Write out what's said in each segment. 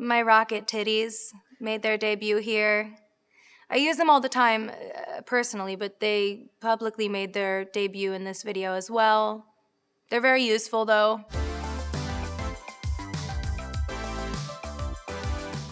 My rocket titties made their debut here. I use them all the time personally, but they publicly made their debut in this video as well. They're very useful though.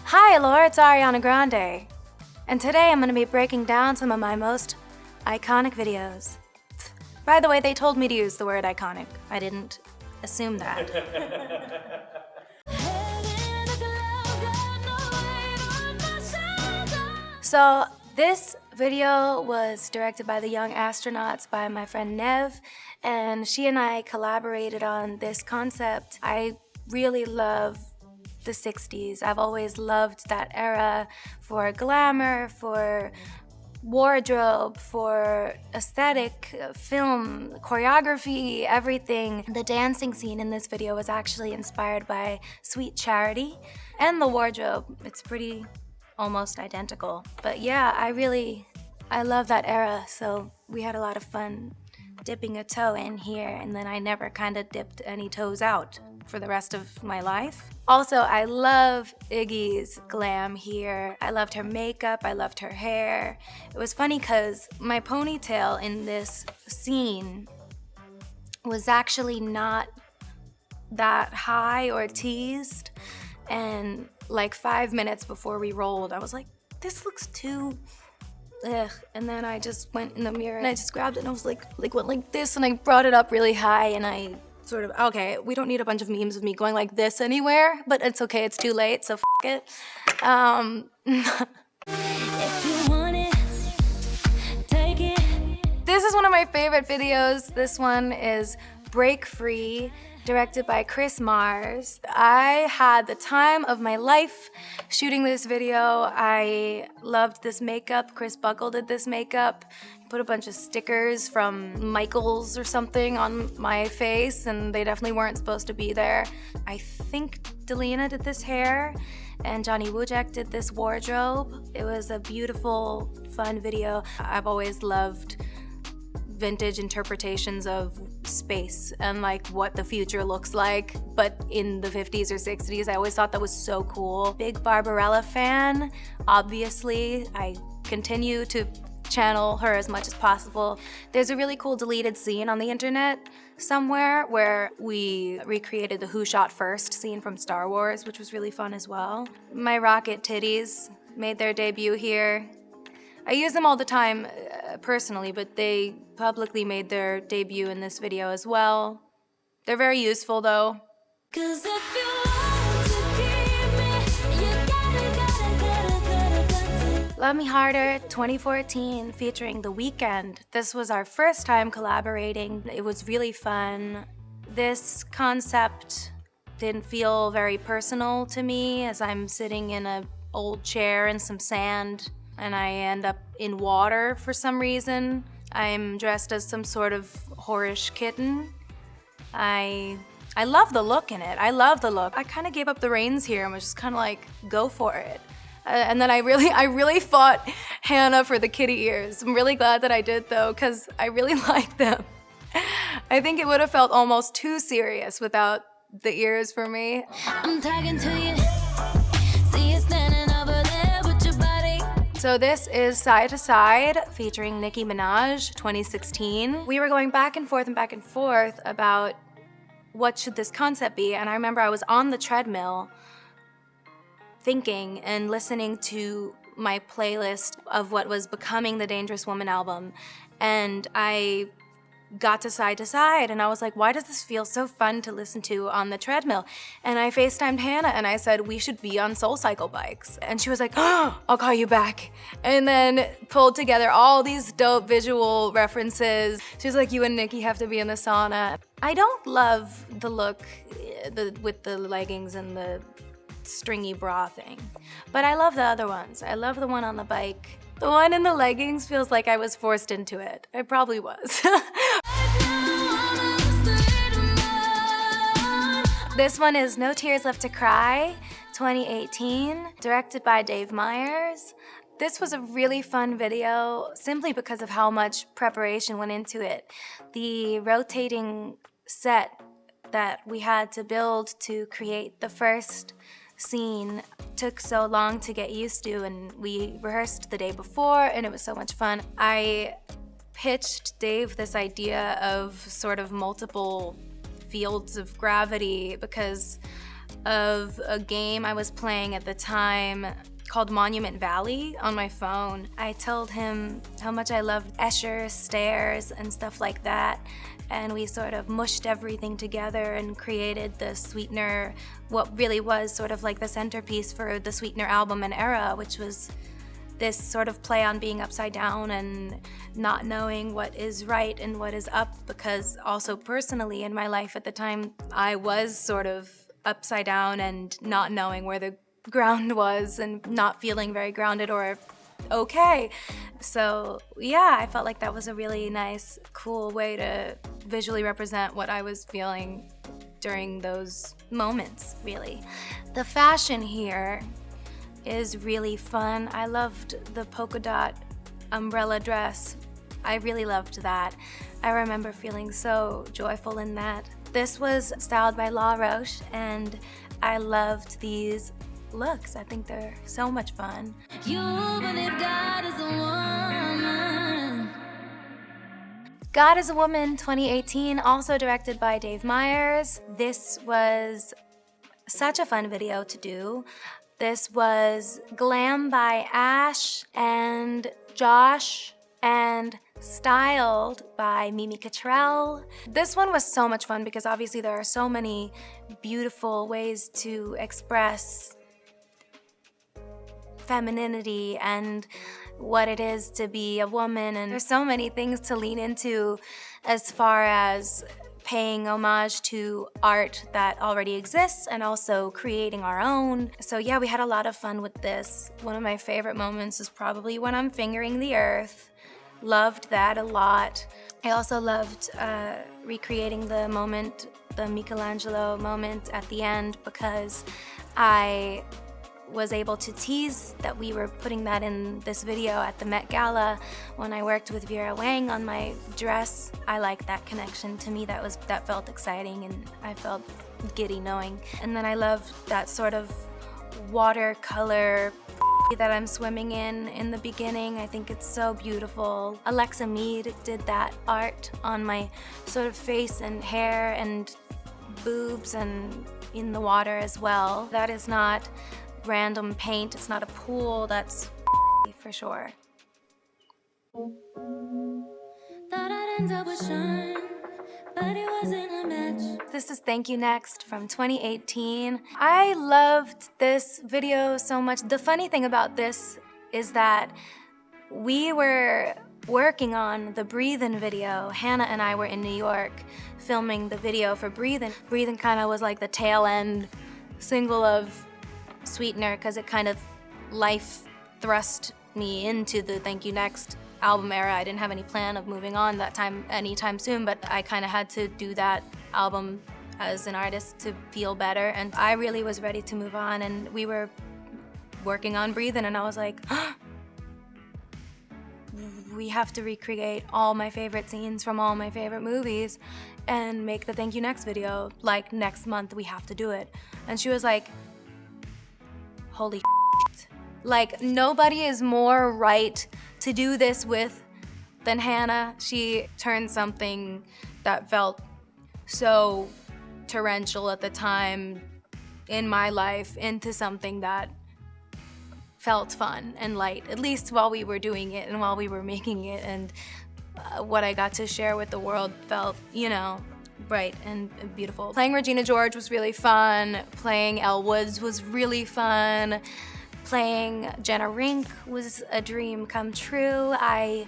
Hi, Laura, it's Ariana Grande. And today I'm going to be breaking down some of my most iconic videos. By the way, they told me to use the word iconic. I didn't assume that. So this video was directed by the Young Astronauts by my friend Nev, and she and I collaborated on this concept. I really love the 60s. I've always loved that era for glamour, for wardrobe, for aesthetic, film, choreography, everything. The dancing scene in this video was actually inspired by Sweet Charity, and the wardrobe, it's pretty almost identical. But yeah, I love that era, so we had a lot of fun dipping a toe in here, and then I never kind of dipped any toes out for the rest of my life. Also, I love Iggy's glam here. I loved her makeup, I loved her hair. It was funny because my ponytail in this scene was actually not that high or teased, and like 5 minutes before we rolled, I was like, this looks too ugh. And then I just went in the mirror and I just grabbed it and I was like went like this, and I brought it up really high, and I sort of, okay, we don't need a bunch of memes of me going like this anywhere, but it's okay, it's too late, so f it. If you want it, take it. This is one of my favorite videos. This one is Break Free, directed by Chris Mars. I had the time of my life shooting this video. I loved this makeup. Chris Buckle did this makeup. He put a bunch of stickers from Michaels or something on my face, and they definitely weren't supposed to be there. I think Delina did this hair, and Johnny Wujek did this wardrobe. It was a beautiful, fun video. I've always loved vintage interpretations of space and like what the future looks like, but in the 50s or 60s. I always thought that was so cool. Big Barbarella fan, obviously. I continue to channel her as much as possible. There's a really cool deleted scene on the internet somewhere where we recreated the Who Shot First scene from Star Wars, which was really fun as well. My rocket titties made their debut here. I use them all the time personally, but they publicly made their debut in this video as well. They're very useful though. 'Cause if you want to keep me, you gotta. Love Me Harder 2014 featuring The Weeknd. This was our first time collaborating. It was really fun. This concept didn't feel very personal to me, as I'm sitting in an old chair in some sand and I end up in water for some reason. I'm dressed as some sort of whorish kitten. I love the look in it. I love the look. I kind of gave up the reins here and was just kind of like, go for it. And then I really fought Hannah for the kitty ears. I'm really glad that I did though, because I really like them. I think it would have felt almost too serious without the ears for me. I'm talking to you. So this is Side to Side featuring Nicki Minaj 2016. We were going back and forth about what should this concept be, and I remember I was on the treadmill thinking and listening to my playlist of what was becoming the Dangerous Woman album, and I got to Side, and I was like, why does this feel so fun to listen to on the treadmill? And I FaceTimed Hannah and I said, we should be on SoulCycle bikes. And she was like, oh, I'll call you back. And then pulled together all these dope visual references. She was like, you and Nicki have to be in the sauna. I don't love the look with the leggings and the stringy bra thing, but I love the other ones. I love the one on the bike. The one in the leggings feels like I was forced into it. I probably was. This one is No Tears Left to Cry, 2018, directed by Dave Meyers. This was a really fun video simply because of how much preparation went into it. The rotating set that we had to build to create the first scene took so long to get used to, and we rehearsed the day before and it was so much fun. I pitched Dave this idea of sort of multiple fields of gravity because of a game I was playing at the time called Monument Valley on my phone. I told him how much I loved Escher stairs and stuff like that, and we sort of mushed everything together and created the Sweetener, what really was sort of like the centerpiece for the Sweetener album and era, which was this sort of play on being upside down and not knowing what is right and what is up, because also personally in my life at the time, I was sort of upside down and not knowing where the ground was and not feeling very grounded or okay. So yeah, I felt like that was a really nice, cool way to visually represent what I was feeling during those moments, really. The fashion here is really fun. I loved the polka dot umbrella dress. I really loved that. I remember feeling so joyful in that. This was styled by La Roche, and I loved these looks. I think they're so much fun. God is a Woman 2018, also directed by Dave Meyers. This was such a fun video to do. This was glam by Ash and Josh and styled by Mimi Cottrell. This one was so much fun because obviously there are so many beautiful ways to express femininity and what it is to be a woman, and there's so many things to lean into as far as paying homage to art that already exists and also creating our own. So yeah, we had a lot of fun with this. One of my favorite moments is probably when I'm fingering the earth. Loved that a lot. I also loved recreating the moment, the Michelangelo moment at the end, because I was able to tease that we were putting that in this video at the Met Gala when I worked with Vera Wang on my dress. I liked that connection. To me, that felt exciting, and I felt giddy knowing. And then I loved that sort of watercolor that I'm swimming in the beginning. I think it's so beautiful. Alexa Mead did that art on my sort of face and hair and boobs and in the water as well. That is not random paint, it's not a pool, that's for sure. Thought I'd end up with Sean, but it wasn't a match. This is Thank You Next from 2018. I loved this video so much. The funny thing about this is that we were working on the Breathin' video. Hannah and I were in New York filming the video for Breathin'. Breathin' kind of was like the tail end single of Sweetener, because it kind of life thrust me into the Thank You Next album era. I didn't have any plan of moving on that time anytime soon, but I kind of had to do that album as an artist to feel better, and I really was ready to move on, and we were working on Breathin', and I was like, we have to recreate all my favorite scenes from all my favorite movies and make the Thank You Next video. Like, next month we have to do it. And she was like, holy shit. Like, nobody is more right to do this with than Hannah. She turned something that felt so torrential at the time in my life into something that felt fun and light, at least while we were doing it and while we were making it, and what I got to share with the world felt, you know, bright and beautiful. Playing Regina George was really fun. Playing Elle Woods was really fun. Playing Jenna Rink was a dream come true. I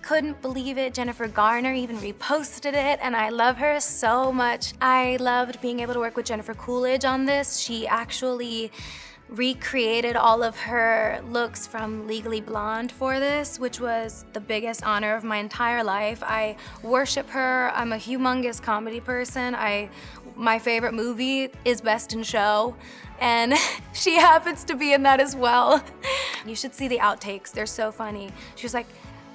couldn't believe it. Jennifer Garner even reposted it, and I love her so much. I loved being able to work with Jennifer Coolidge on this. She actually recreated all of her looks from Legally Blonde for this, which was the biggest honor of my entire life. I worship her. I'm a humongous comedy person. My favorite movie is Best in Show, and she happens to be in that as well. You should see the outtakes. They're so funny. She was like,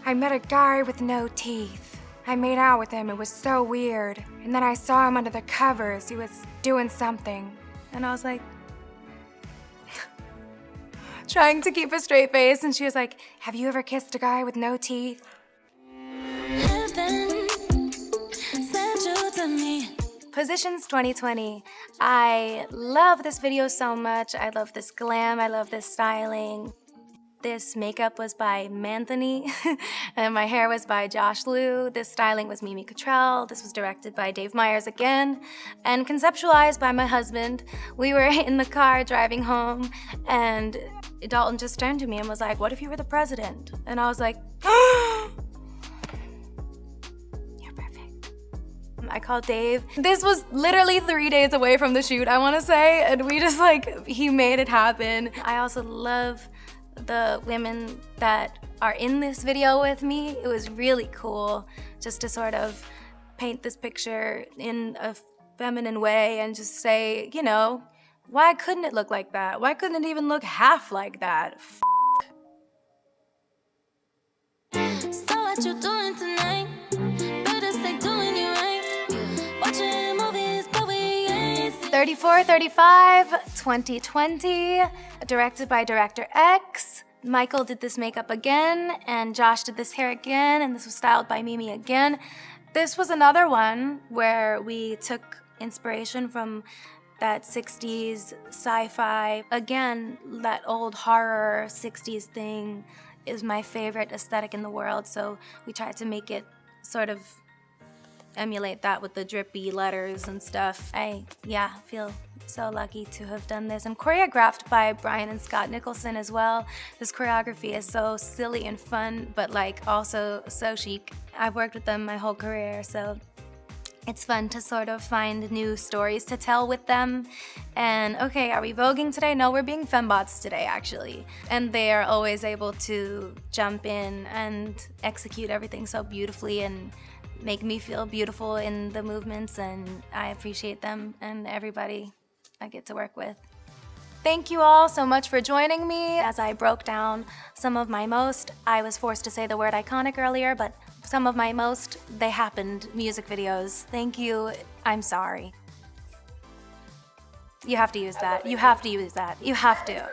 I met a guy with no teeth. I made out with him. It was so weird. And then I saw him under the covers. He was doing something. And I was like, trying to keep a straight face, and she was like, have you ever kissed a guy with no teeth? Heaven sent you to me. Positions 2020. I love this video so much. I love this glam. I love this styling. This makeup was by Manthony, and my hair was by Josh Liu. This styling was Mimi Cottrell. This was directed by Dave Meyers again, and conceptualized by my husband. We were in the car driving home, and Dalton just turned to me and was like, what if you were the president? And I was like, you're perfect. I called Dave. This was literally 3 days away from the shoot, I wanna say, and we just he made it happen. I also love the women that are in this video with me. It was really cool just to sort of paint this picture in a feminine way and just say, you know, why couldn't it look like that? Why couldn't it even look half like that? So what you doing tonight? Better stay doing you right. Watching movies, but we ain't 3435 2020, directed by Director X. Michael did this makeup again, and Josh did this hair again, and this was styled by Mimi again. This was another one where we took inspiration from that 60s sci-fi. Again, that old horror 60s thing is my favorite aesthetic in the world, so we tried to make it sort of emulate that with the drippy letters and stuff. I feel so lucky to have done this, and choreographed by Brian and Scott Nicholson as well. This choreography is so silly and fun, but also so chic. I've worked with them my whole career, so it's fun to sort of find new stories to tell with them. And okay, are we voguing today? No, we're being fembots today, actually. And they are always able to jump in and execute everything so beautifully and make me feel beautiful in the movements, and I appreciate them and everybody I get to work with. Thank you all so much for joining me as I broke down some of my most, I was forced to say the word iconic earlier, but some of my most, they happened music videos. Thank you, I'm sorry. You have to use that. You have to use that. You have to.